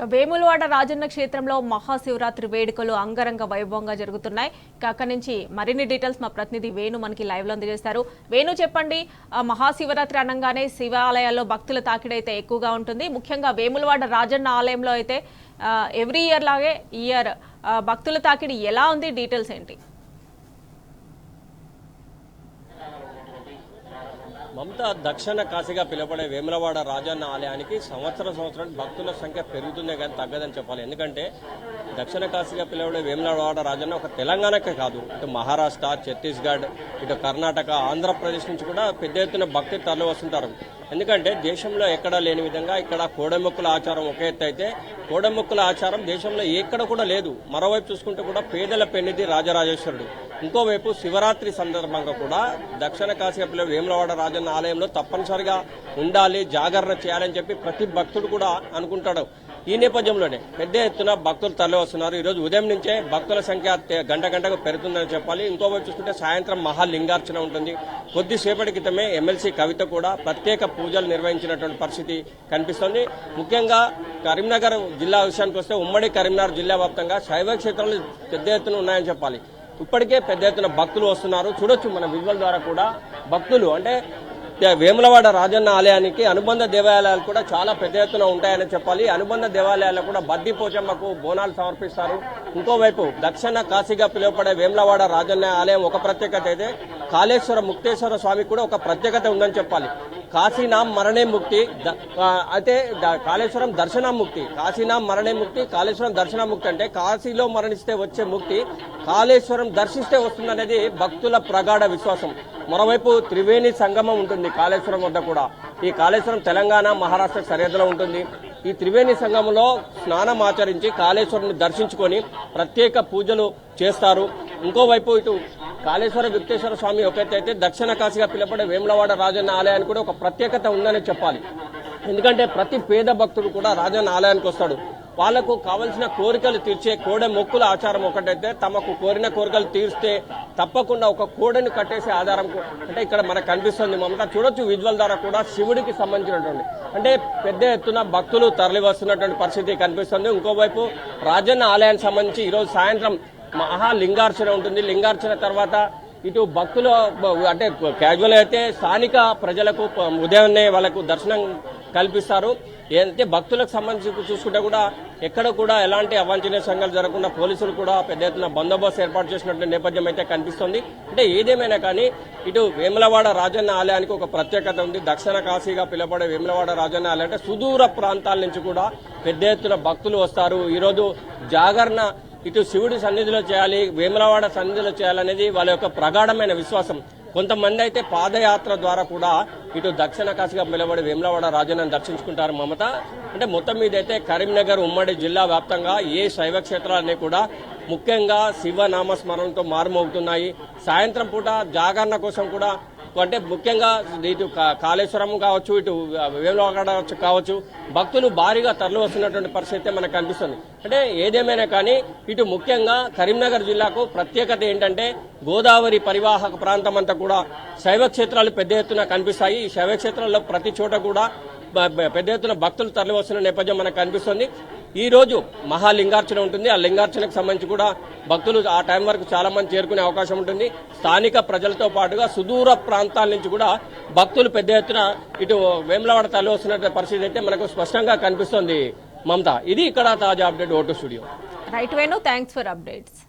వేములవాడ రాజన్న క్షేత్రంలో మహాశివరాత్రి వేడుకలు అంగరంగ వైభవంగా జరుగుతున్నాయి. అక్కడి నుంచి మరిన్ని డీటెయిల్స్ మా ప్రతినిధి వేణు మనకి లైవ్ లో అందజేస్తారు. వేణు చెప్పండి, మహాశివరాత్రి అనగానే శివాలయాల్లో భక్తుల తాకిడి అయితే ఎక్కువగా ఉంటుంది. ముఖ్యంగా వేములవాడ రాజన్న ఆలయంలో అయితే ఎవ్రీ ఇయర్ లాగే ఈ ఇయర్ భక్తుల తాకిడి ఎలా ఉంది, డీటెయిల్స్ ఏంటి? మమతా దక్షిణ కాశీగా పిలువబడే వేములవాడ రాజన్న ఆలయానికి సంవత్సరం భక్తుల సంఖ్య పెరుగుతుందే కానీ తగ్గదని చెప్పాలి. ఎందుకంటే దక్షిణ కాశీగా పిలువబడే వేములవాడ రాజన్న ఒక తెలంగాణకే కాదు, ఇటు మహారాష్ట్ర, ఛత్తీస్గఢ్, ఇటు కర్ణాటక, ఆంధ్రప్రదేశ్ నుంచి కూడా పెద్ద ఎత్తున భక్తులు తరలి వస్తుంటారు. ఎందుకంటే దేశంలో ఎక్కడా లేని విధంగా ఇక్కడ కోడెమొక్కుల ఆచారం ఒక ఎత్తు అయితే, కోడెమొక్కుల ఆచారం దేశంలో ఎక్కడ కూడా లేదు. మరోవైపు చూసుకుంటే కూడా పేదల పెన్నిధి రాజరాజేశ్వరుడు. ఇంకోవైపు శివరాత్రి సందర్భంగా కూడా దక్షిణ కాశీగా పిలువబడే వేములవాడ రాజన్న ఆలయంలో తప్పనిసరిగా ఉండాలి, జాగరణ చేయాలని చెప్పి ప్రతి భక్తుడు కూడా అనుకుంటాడు. ఈ నేపథ్యంలోనే పెద్ద ఎత్తున భక్తులు తరలి వస్తున్నారు. ఈరోజు ఉదయం నుంచే భక్తుల సంఖ్య గంటకు పెరుగుతుందని చెప్పాలి. ఇంకోవైపు చూసుకుంటే సాయంత్రం మహాలింగార్చన ఉంటుంది. కొద్దిసేపటి క్రితమే ఎమ్మెల్సీ కవిత కూడా ప్రత్యేక పూజలు నిర్వహించినటువంటి పరిస్థితి కనిపిస్తోంది. ముఖ్యంగా కరీంనగర్ జిల్లా విషయానికి వస్తే ఉమ్మడి కరీంనగర్ జిల్లా వ్యాప్తంగా శైవ క్షేత్రాలు పెద్ద ఎత్తున ఉన్నాయని చెప్పాలి. ఇప్పటికే పెద్ద ఎత్తున భక్తులు వస్తున్నారు. చూడొచ్చు మన విజువల్ ద్వారా కూడా భక్తులు అంటే వేములవాడ రాజన్న ఆలయానికి అనుబంధ దేవాలయాలు కూడా చాలా పెద్ద ఎత్తున ఉంటాయని చెప్పాలి. అనుబంధ దేవాలయాల్లో కూడా బద్ది పోచమ్మకు బోనాలు సమర్పిస్తారు. ఇంకోవైపు దక్షిణ కాశీగా పిలువబడే వేములవాడ రాజన్న ఆలయం ఒక ప్రత్యేకత అయితే, కాళేశ్వర ముక్తేశ్వర స్వామి కూడా ఒక ప్రత్యేకత ఉందని చెప్పాలి. కాశీనాం మరణే ముక్తి అయితే కాళేశ్వరం దర్శనం ముక్తి, కాశీనాం మరణే ముక్తి, కాళేశ్వరం దర్శనం ముక్తి అంటే కాశీలో మరణిస్తే వచ్చే ముక్తి కాళేశ్వరం దర్శిస్తే వస్తుందనేది భక్తుల ప్రగాఢ విశ్వాసం. మరోవైపు త్రివేణి సంగమం ఉంటుంది కాళేశ్వరం వద్ద కూడా. ఈ కాళేశ్వరం తెలంగాణ, మహారాష్ట్ర సరిహద్దులో ఉంటుంది. ఈ త్రివేణి సంగమంలో స్నానం ఆచరించి కాళేశ్వరుని దర్శించుకొని ప్రత్యేక పూజలు చేస్తారు. ఇంకోవైపు ఇటు కాళేశ్వర గుప్తేశ్వర స్వామి ఒకటైతే దక్షిణ కాశీగా పిలువబడే వేములవాడ రాజన్న ఆలయానికి కూడా ఒక ప్రత్యేకత ఉందని చెప్పాలి. ఎందుకంటే ప్రతి పేద భక్తుడు కూడా రాజన్న ఆలయానికి వస్తాడు. వాళ్లకు కావలసిన కోరికలు తీర్చే కోడె మొక్కుల ఆచారం ఒకటైతే, తమకు కోరిన కోరికలు తీర్స్తే తప్పకుండా ఒక కోడెని కట్టేసే ఆధారం అంటే ఇక్కడ మనకు కనిపిస్తుంది. మమతా చూడొచ్చు విజువల్ ద్వారా కూడా శివుడికి సంబంధించినటువంటి అంటే పెద్ద ఎత్తున భక్తులు తరలి వస్తున్నటువంటి పరిస్థితి కనిపిస్తుంది. ఇంకోవైపు రాజన్న ఆలయానికి సంబంధించి ఈరోజు సాయంత్రం మహాలింగార్చన ఉంటుంది. లింగార్చన తర్వాత ఇటు భక్తులు అంటే క్యాజువల్ అయితే స్థానిక ప్రజలకు ఉదయాన్నే వాళ్ళకు దర్శనం కల్పిస్తారు. ఏదైతే భక్తులకు సంబంధించి చూసుకుంటే కూడా ఎక్కడ కూడా ఎలాంటి అవాంఛనీయ సంఘటనలు జరగకుండా పోలీసులు కూడా పెద్ద ఎత్తున బందోబస్తు ఏర్పాటు చేసినటువంటి నేపథ్యం అయితే కనిపిస్తుంది. అంటే ఏదేమైనా కానీ ఇటు వేములవాడ రాజన్న ఆలయానికి ఒక ప్రత్యేకత ఉంది. దక్షిణ కాశీగా పిలువబడే వేములవాడ రాజన్న ఆలయం అంటే సుదూర ప్రాంతాల నుంచి కూడా పెద్ద ఎత్తున భక్తులు వస్తారు. ఈరోజు జాగరణ ఇటు శివుడి సన్నిధిలో చేయాలి, వేములవాడ సన్నిధిలో చేయాలనేది వాళ్ళ యొక్క ప్రగాఢమైన విశ్వాసం. కొంతమంది అయితే పాదయాత్ర ద్వారా కూడా ఇటు దక్షిణ కాశీగా పిలువబడే వేములవాడ రాజన్నను దర్శించుకుంటారు. మమత అంటే మొత్తం మీద అయితే కరీంనగర్ ఉమ్మడి జిల్లా వ్యాప్తంగా ఏ శైవ క్షేత్రాలన్నీ కూడా ముఖ్యంగా శివనామస్మరణతో మారుమోగుతున్నాయి. సాయంత్రం పూట జాగరణ కోసం కూడా అంటే ముఖ్యంగా ఇటు కాళేశ్వరం కావచ్చు, ఇటు వేములవాడ కావచ్చు, భక్తులు భారీగా తరలి వస్తున్నటువంటి పరిస్థితి మనకు కనిపిస్తుంది. అంటే ఏదేమైనా కానీ ఇటు ముఖ్యంగా కరీంనగర్ జిల్లాకు ప్రత్యేకత ఏంటంటే గోదావరి పరివాహక ప్రాంతం అంతా కూడా శైవ క్షేత్రాలు పెద్ద ఎత్తున కనిపిస్తాయి. ఈ శైవ క్షేత్రాల్లో ప్రతి చోట కూడా పెద్ద ఎత్తున భక్తులు తరలి వస్తున్న నేపథ్యం మనకు కనిపిస్తుంది. ఈ రోజు మహాలింగార్చన ఉంటుంది. ఆ లింగార్చనకు సంబంధించి కూడా భక్తులు ఆ టైం వరకు చాలా మంది చేరుకునే అవకాశం ఉంటుంది. స్థానిక ప్రజలతో పాటుగా సుదూర ప్రాంతాల నుంచి కూడా భక్తులు పెద్ద ఎత్తున ఇటు వేములవాడ తరలి వస్తున్న పరిస్థితి అయితే మనకు స్పష్టంగా కనిపిస్తోంది. మమతా, ఇది ఇక్కడ తాజా update. Vote studio. Right Venu, thanks for updates.